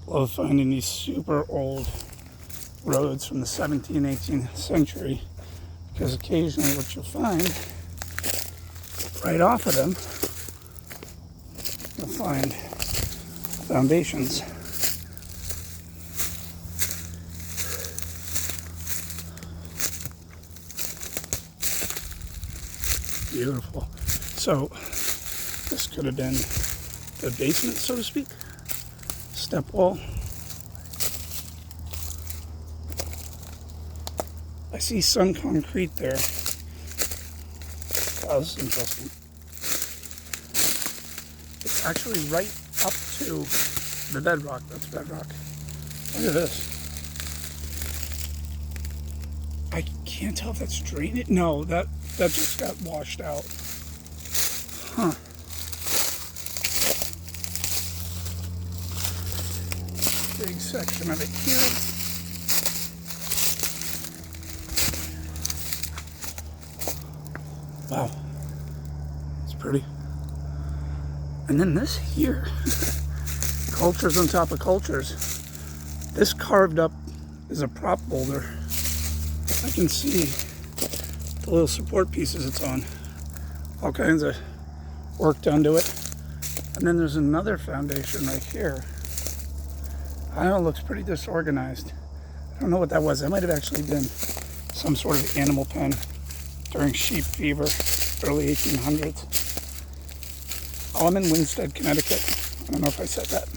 Love finding these super old roads from the 17th, 18th century, because occasionally what you'll find right off of them, you'll find foundations. Beautiful. So this could have been the basement, so to speak. Step wall. I see sun concrete there. Oh, this is interesting. It's actually right up to the bedrock. That's bedrock. Look at this. I can't tell if that's drainage. No, that just got washed out. Huh. Big section of it here. Wow. It's pretty. And then this here. Cultures on top of cultures. This carved up is a prop boulder. I can see the little support pieces it's on. All kinds of work done to it. And then there's another foundation right here. I know it looks pretty disorganized. I don't know what that was. That might have actually been some sort of animal pen during sheep fever, early 1800s. Oh, I'm in Winstead, Connecticut. I don't know if I said that.